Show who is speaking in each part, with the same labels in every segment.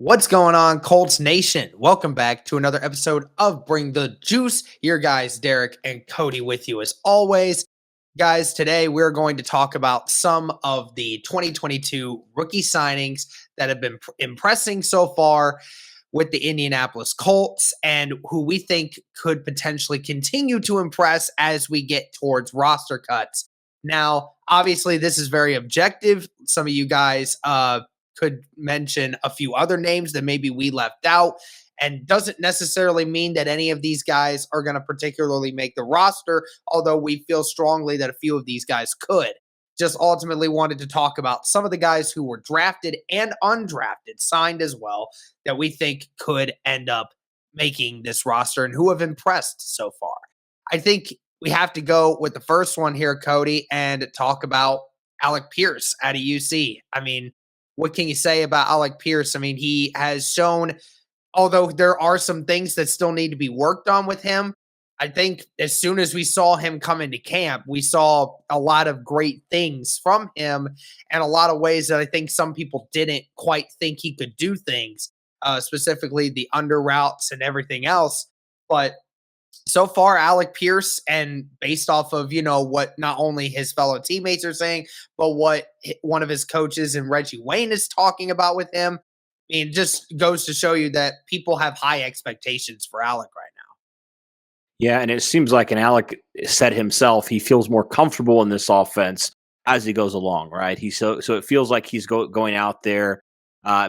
Speaker 1: What's going on, Colts Nation? Welcome back to another episode of Bring the Juice. Your guys, Derek and Cody, with you as always. Guys, today we're going to talk about some of the 2022 rookie signings that have been impressing so far with the Indianapolis Colts and who we think could potentially continue to impress as we get towards roster cuts. Now, obviously, this is very objective. Some of you guys could mention a few other names that maybe we left out, and doesn't necessarily mean that any of these guys are going to particularly make the roster, although we feel strongly that a few of these guys could. Just ultimately wanted to talk about some of the guys who were drafted and undrafted, signed as well, that we think could end up making this roster and who have impressed so far. I think we have to go with the first one here, Cody, and talk about Alec Pierce out of UC. I mean, what can you say about Alec Pierce? I mean, he has shown, although there are some things that still need to be worked on with him, I think as soon as we saw him come into camp, we saw a lot of great things from him and a lot of ways that I think some people didn't quite think he could do things, specifically the under routes and everything else. But so far, Alec Pierce, and based off of, what not only his fellow teammates are saying, but what one of his coaches and Reggie Wayne is talking about with him, I mean, it just goes to show you that people have high expectations for Alec right now.
Speaker 2: Yeah, and it seems like, and Alec said himself, he feels more comfortable in this offense as he goes along, right? So it feels like he's going out there,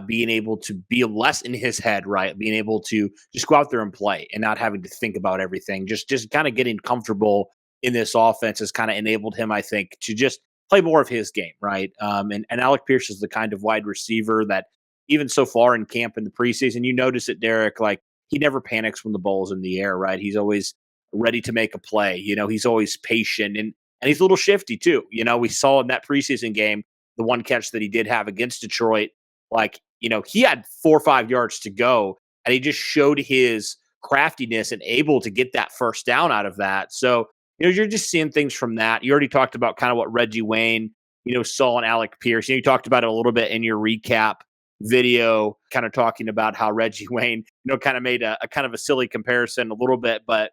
Speaker 2: being able to be less in his head, right? Being able to just go out there and play and not having to think about everything. Just kind of getting comfortable in this offense has kind of enabled him, I think, to just play more of his game, right? And Alec Pierce is the kind of wide receiver that even so far in camp in the preseason, you notice it, Derek, like he never panics when the ball's in the air, right? He's always ready to make a play. He's always patient and he's a little shifty too. We saw in that preseason game, the one catch that he did have against Detroit, like, he had 4 or 5 yards to go and he just showed his craftiness and able to get that first down out of that. So, you're just seeing things from that. You already talked about kind of what Reggie Wayne, saw in Alec Pierce. You talked about it a little bit in your recap video, kind of talking about how Reggie Wayne, kind of made a kind of a silly comparison a little bit, but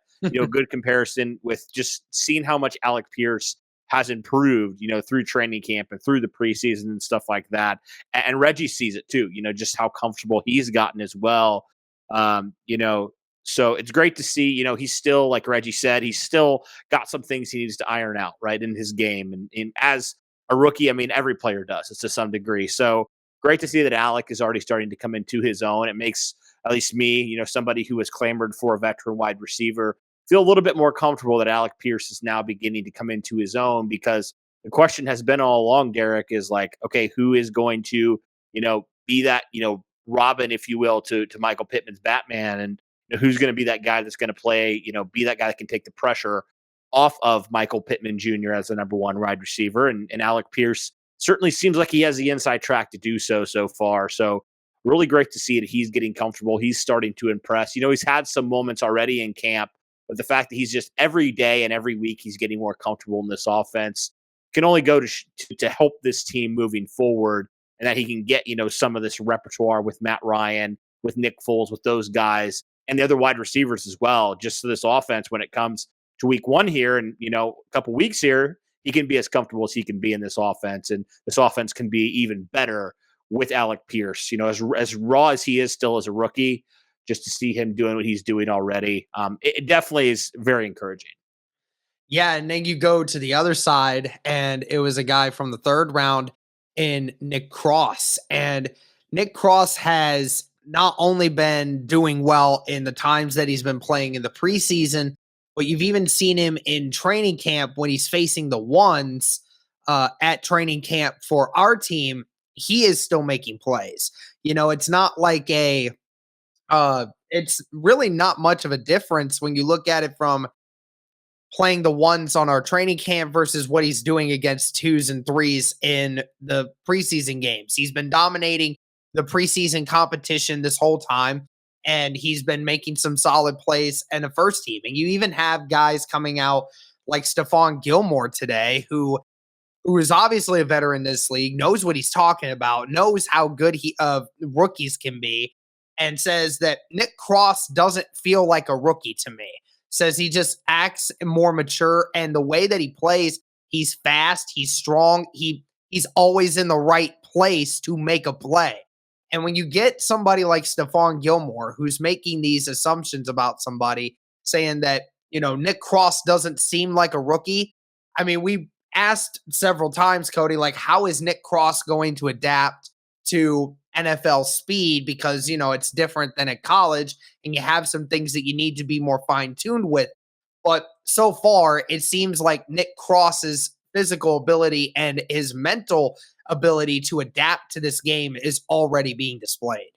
Speaker 2: good comparison with just seeing how much Alec Pierce has improved, through training camp and through the preseason and stuff like that. And Reggie sees it too, just how comfortable he's gotten as well. So it's great to see, he's still, like Reggie said, he's still got some things he needs to iron out, right, in his game. And as a rookie, I mean, every player does it to some degree. So great to see that Alec is already starting to come into his own. It makes at least me, somebody who has clamored for a veteran wide receiver, feel a little bit more comfortable that Alec Pierce is now beginning to come into his own, because the question has been all along, Derek, is like, okay, who is going to, be that, Robin, if you will, to Michael Pittman's Batman, and who's going to be that guy that's going to play, be that guy that can take the pressure off of Michael Pittman Jr. as the number one wide receiver. And Alec Pierce certainly seems like he has the inside track to do so far. So really great to see that he's getting comfortable. He's starting to impress. He's had some moments already in camp, but the fact that he's just every day and every week he's getting more comfortable in this offense can only go to help this team moving forward, and that he can get, some of this repertoire with Matt Ryan, with Nick Foles, with those guys, and the other wide receivers as well, just to this offense when it comes to week one here and, a couple weeks here, he can be as comfortable as he can be in this offense. And this offense can be even better with Alec Pierce, as raw as he is still as a rookie, just to see him doing what he's doing already. It definitely is very encouraging.
Speaker 1: Yeah, and then you go to the other side, and it was a guy from the third round in Nick Cross. And Nick Cross has not only been doing well in the times that he's been playing in the preseason, but you've even seen him in training camp when he's facing the ones at training camp for our team. He is still making plays. It's not like it's really not much of a difference when you look at it from playing the ones on our training camp versus what he's doing against twos and threes in the preseason games. He's been dominating the preseason competition this whole time, and he's been making some solid plays in the first team. And you even have guys coming out like Stephon Gilmore today, who who is obviously a veteran in this league, knows what he's talking about, knows how good rookies can be, and says that Nick Cross doesn't feel like a rookie to me. Says he just acts more mature, and the way that he plays, he's fast, he's strong, he's always in the right place to make a play. And when you get somebody like Stephon Gilmore, who's making these assumptions about somebody, saying that, Nick Cross doesn't seem like a rookie. I mean, we asked several times, Cody, like, how is Nick Cross going to adapt to NFL speed? Because, it's different than at college, and you have some things that you need to be more fine tuned with. But so far, it seems like Nick Cross's physical ability and his mental ability to adapt to this game is already being displayed.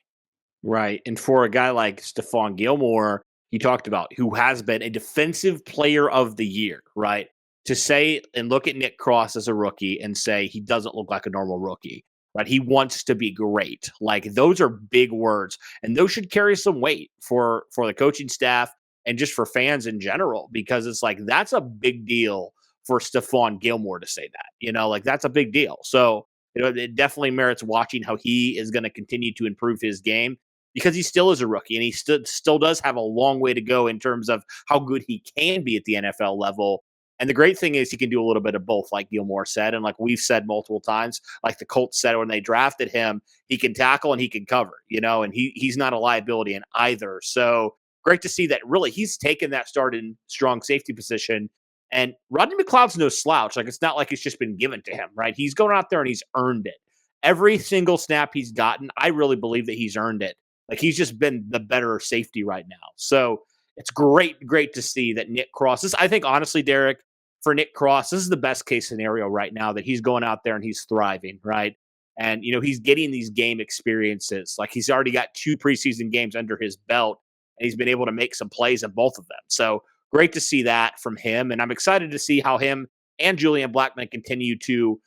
Speaker 2: Right. And for a guy like Stephon Gilmore, you talked about, who has been a defensive player of the year, right? To say and look at Nick Cross as a rookie and say he doesn't look like a normal rookie, right? He wants to be great. Like, those are big words, and those should carry some weight for the coaching staff and just for fans in general, because it's like, that's a big deal for Stephon Gilmore to say that, like, that's a big deal. So, it definitely merits watching how he is going to continue to improve his game, because he still is a rookie, and he still does have a long way to go in terms of how good he can be at the NFL level. And the great thing is he can do a little bit of both, like Gilmore said, and like we've said multiple times, like the Colts said when they drafted him, he can tackle and he can cover, and he's not a liability in either. So great to see that really he's taken that starting strong safety position. And Rodney McLeod's no slouch. Like, it's not like it's just been given to him, right? He's going out there and he's earned it. Every single snap he's gotten, I really believe that he's earned it. Like, he's just been the better safety right now. So it's great to see that Nick Cross I think, honestly, Derek, for Nick Cross, this is the best case scenario right now, that he's going out there and he's thriving, right? And, he's getting these game experiences. Like, he's already got 2 preseason games under his belt, and he's been able to make some plays in both of them. So great to see that from him. And I'm excited to see how him and Julian Blackmon continue to,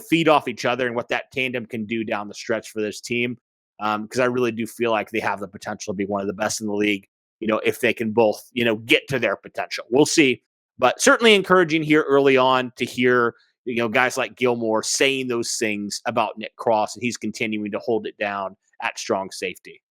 Speaker 2: feed off each other, and what that tandem can do down the stretch for this team. Because I really do feel like they have the potential to be one of the best in the league, if they can both, get to their potential. We'll see. But certainly encouraging here early on to hear, guys like Gilmore saying those things about Nick Cross, and he's continuing to hold it down at strong safety.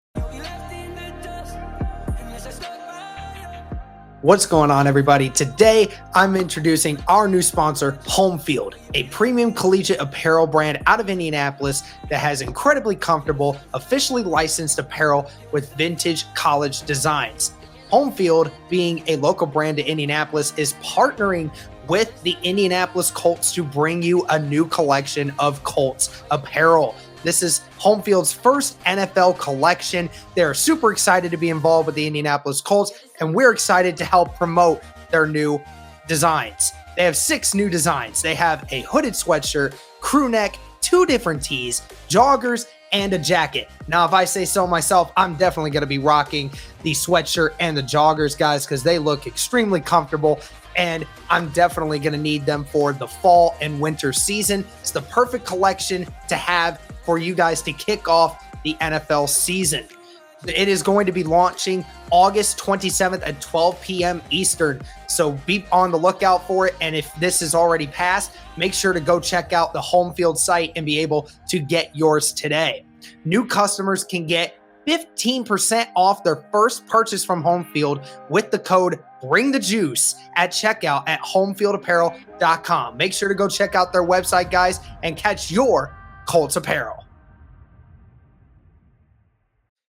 Speaker 1: What's going on, everybody? Today, I'm introducing our new sponsor, Homefield, a premium collegiate apparel brand out of Indianapolis that has incredibly comfortable, officially licensed apparel with vintage college designs. Homefield, being a local brand to Indianapolis, is partnering with the Indianapolis Colts to bring you a new collection of Colts apparel. This is Homefield's first NFL collection. They're super excited to be involved with the Indianapolis Colts, and we're excited to help promote their new designs. They have 6 new designs. They have a hooded sweatshirt, crew neck, 2 different tees, joggers, and a jacket. Now, if I say so myself, I'm definitely going to be rocking the sweatshirt and the joggers, guys, because they look extremely comfortable, and I'm definitely going to need them for the fall and winter season. It's the perfect collection to have for you guys to kick off the NFL season. It is going to be launching August 27th at 12 p.m. Eastern. So be on the lookout for it. And if this is already passed, make sure to go check out the Homefield site and be able to get yours today. New customers can get 15% off their first purchase from Homefield with the code BRINGTHEJUICE at checkout at homefieldapparel.com. Make sure to go check out their website, guys, and catch your Colts apparel.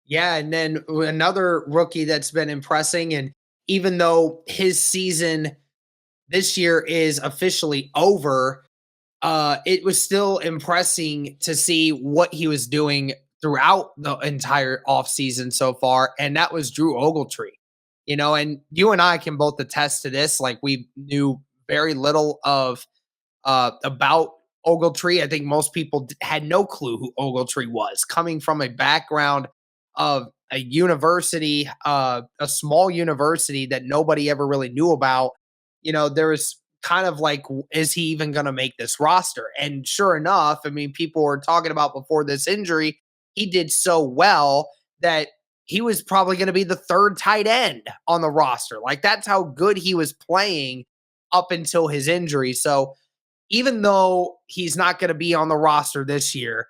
Speaker 1: Yeah, and then another rookie that's been impressing, and even though his season this year is officially over, it was still impressing to see what he was doing throughout the entire offseason so far, and that was Drew Ogletree. And you and I can both attest to this. Like, we knew very little of about Ogletree. I think most people had no clue who Ogletree was, coming from a background of a university, a small university that nobody ever really knew about. There was kind of like, is he even going to make this roster? And sure enough, I mean, people were talking about before this injury, he did so well that he was probably going to be the 3rd tight end on the roster. Like, that's how good he was playing up until his injury. So even though he's not going to be on the roster this year,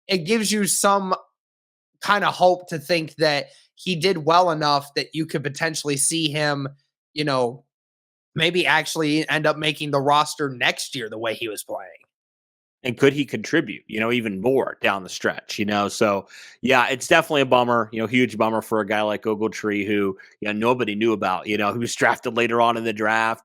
Speaker 1: it gives you some kind of hope to think that he did well enough that you could potentially see him, you know, maybe actually end up making the roster next year the way he was playing.
Speaker 2: And could he contribute, even more down the stretch, So yeah, it's definitely a bummer, huge bummer for a guy like Ogletree who, nobody knew about, who was drafted later on in the draft.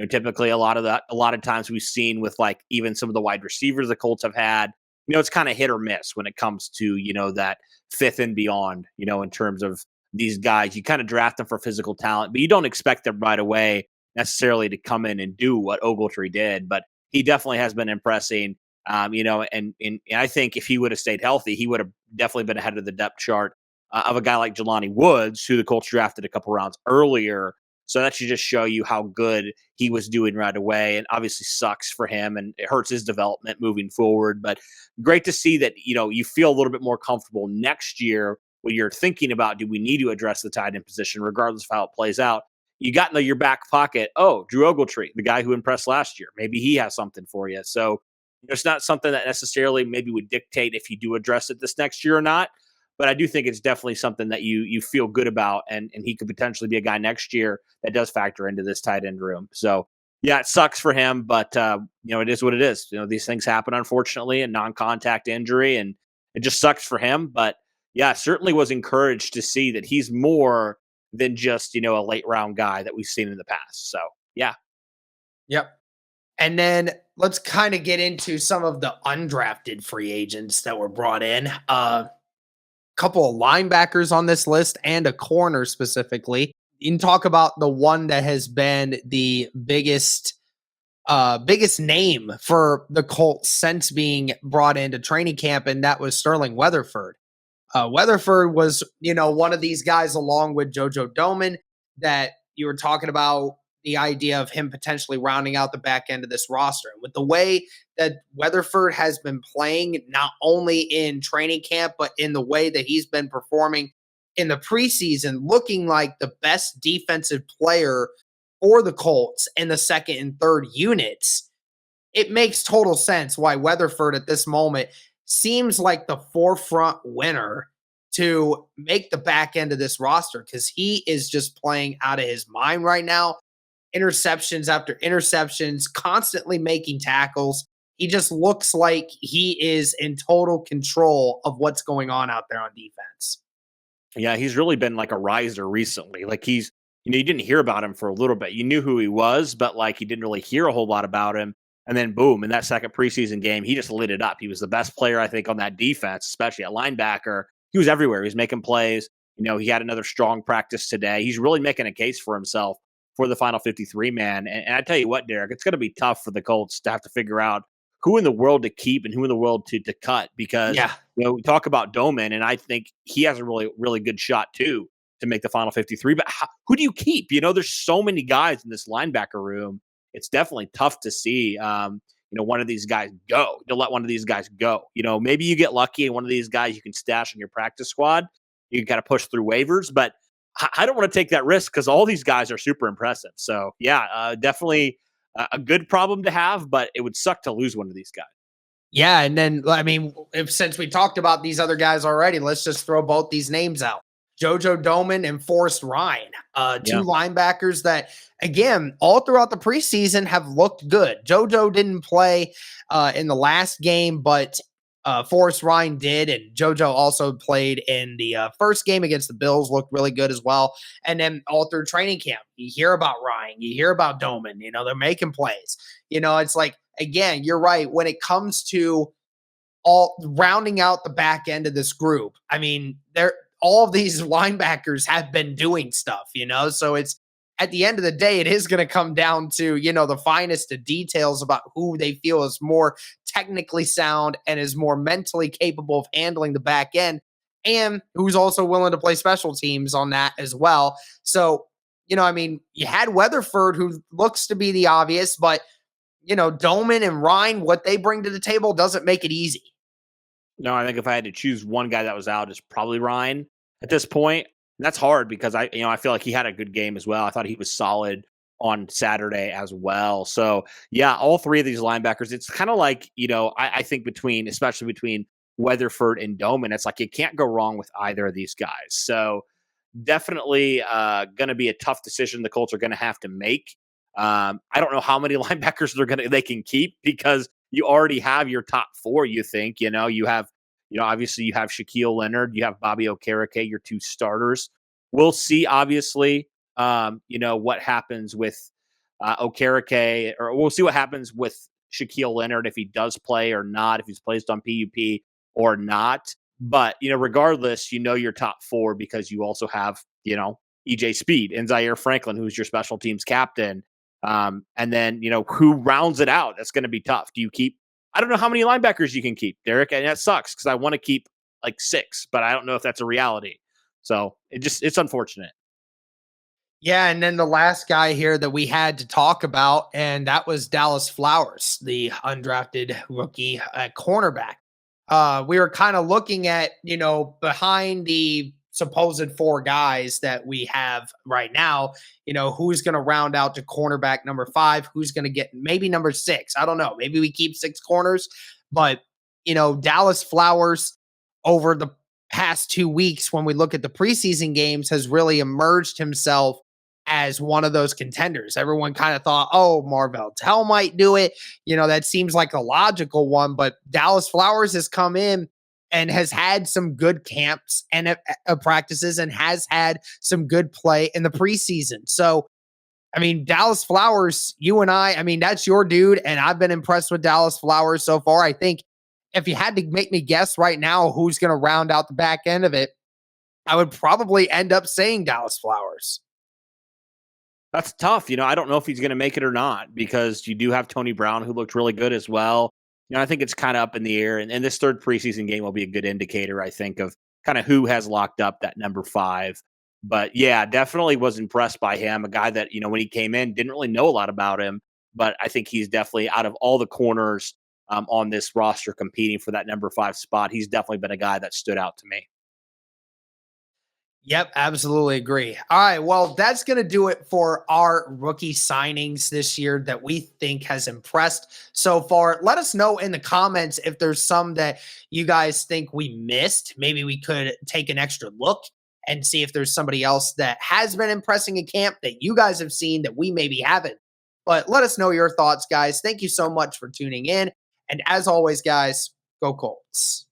Speaker 2: Typically a lot of times we've seen with like even some of the wide receivers the Colts have had, it's kind of hit or miss when it comes to, that fifth and beyond, in terms of these guys. You kind of draft them for physical talent, but you don't expect them right away necessarily to come in and do what Ogletree did. But he definitely has been impressing. And I think if he would have stayed healthy, he would have definitely been ahead of the depth chart of a guy like Jelani Woods, who the Colts drafted a couple rounds earlier. So that should just show you how good he was doing right away. And obviously sucks for him and it hurts his development moving forward. But great to see that, you feel a little bit more comfortable next year when you're thinking about, do we need to address the tight end position, regardless of how it plays out? You got in your back pocket, oh, Drew Ogletree, the guy who impressed last year. Maybe he has something for you. So it's not something that necessarily maybe would dictate if you do address it this next year or not. But I do think it's definitely something that you feel good about, and he could potentially be a guy next year that does factor into this tight end room. So yeah, it sucks for him, but it is what it is. These things happen, unfortunately, and non-contact injury, and it just sucks for him. But yeah, certainly was encouraged to see that he's more than just a late round guy that we've seen in the past. So yeah.
Speaker 1: Yep. And then let's kind of get into some of the undrafted free agents that were brought in. Couple of linebackers on this list and a corner specifically. You can talk about the one that has been the biggest name for the Colts since being brought into training camp, and that was Sterling Weatherford. Weatherford was, one of these guys along with JoJo Doman that you were talking about the idea of him potentially rounding out the back end of this roster. And with the way that Weatherford has been playing, not only in training camp, but in the way that he's been performing in the preseason, looking like the best defensive player for the Colts in the second and third units, it makes total sense why Weatherford at this moment seems like the forefront winner to make the back end of this roster because he is just playing out of his mind right now. Interceptions after interceptions, constantly making tackles. He just looks like he is in total control of what's going on out there on defense.
Speaker 2: Yeah, he's really been like a riser recently. Like you didn't hear about him for a little bit. You knew who he was, but like you didn't really hear a whole lot about him. And then boom, in that second preseason game, he just lit it up. He was the best player, I think, on that defense, especially at linebacker. He was everywhere. He was making plays. He had another strong practice today. He's really making a case for himself for the final 53 man. And I tell you what, Derek, it's going to be tough for the Colts to have to figure out who in the world to keep and who in the world to cut because
Speaker 1: Yeah.
Speaker 2: we talk about Doman, and I think he has a really, really good shot too to make the final 53. But who do you keep? There's so many guys in this linebacker room. It's definitely tough to see, one of these guys go, to let one of these guys go. Maybe you get lucky and one of these guys you can stash in your practice squad. You can kind of push through waivers, but I don't want to take that risk because all these guys are super impressive. So yeah, definitely a good problem to have, but it would suck to lose one of these guys.
Speaker 1: Yeah, and then I mean, if since we talked about these other guys already, let's just throw both these names out. JoJo Doman and Forrest Ryan, two
Speaker 2: Yeah.
Speaker 1: linebackers that, again, all throughout the preseason have looked good. JoJo didn't play in the last game, but Forrest Ryan did, and JoJo also played in the first game against the Bills, looked really good as well. And then all through training camp, you hear about Ryan, you hear about Doman, they're making plays. It's like, again, you're right. When it comes to all rounding out the back end of this group, I mean, all of these linebackers have been doing stuff, so it's at the end of the day, it is going to come down to, the finest of details about who they feel is more technically sound and is more mentally capable of handling the back end and who's also willing to play special teams on that as well. So, I mean, you had Weatherford, who looks to be the obvious, but Doman and Ryan, what they bring to the table doesn't make it easy.
Speaker 2: No, I think if I had to choose one guy that was out, it's probably Ryan at this point. And that's hard because I feel like he had a good game as well. I thought he was solid on Saturday as well. So yeah, all three of these linebackers, it's kind of like, I think especially between Weatherford and Doman, it's like you can't go wrong with either of these guys. So definitely going to be a tough decision the Colts are going to have to make. I don't know how many linebackers they can keep, because you already have your top four. You think you have obviously you have Shaquille Leonard, you have Bobby Okereke, your two starters. We'll see, obviously, what happens with Okereke, or we'll see what happens with Shaquille Leonard, if he does play or not, if he's placed on PUP or not. But, regardless, your top four, because you also have, EJ Speed and Zaire Franklin, who's your special teams captain. And then, who rounds it out? That's going to be tough. I don't know how many linebackers you can keep, Derek. And that sucks, because I want to keep like 6, but I don't know if that's a reality. So it's unfortunate.
Speaker 1: Yeah, and then the last guy here that we had to talk about, and that was Dallas Flowers, the undrafted rookie at cornerback. We were kind of looking at, behind the supposed 4 guys that we have right now, who's going to round out to cornerback number 5, who's going to get maybe number 6. I don't know. Maybe we keep 6 corners, but, Dallas Flowers over the past 2 weeks, when we look at the preseason games, has really emerged himself as one of those contenders. Everyone kind of thought, oh, Marvell Tell might do it. That seems like a logical one, but Dallas Flowers has come in and has had some good camps and practices, and has had some good play in the preseason. So, I mean, Dallas Flowers, you and I mean, that's your dude. And I've been impressed with Dallas Flowers so far. I think if you had to make me guess right now who's going to round out the back end of it, I would probably end up saying Dallas Flowers.
Speaker 2: That's tough. I don't know if he's going to make it or not, because you do have Tony Brown, who looked really good as well. I think it's kind of up in the air. And this third preseason game will be a good indicator, I think, of kind of who has locked up that number 5. But yeah, definitely was impressed by him. A guy that, when he came in, didn't really know a lot about him. But I think he's definitely, out of all the corners on this roster competing for that number 5 spot, he's definitely been a guy that stood out to me.
Speaker 1: Yep, absolutely agree. All right, well, that's going to do it for our rookie signings this year that we think has impressed so far. Let us know in the comments if there's some that you guys think we missed. Maybe we could take an extra look and see if there's somebody else that has been impressing in camp that you guys have seen that we maybe haven't. But let us know your thoughts, guys. Thank you so much for tuning in. And as always, guys, go Colts.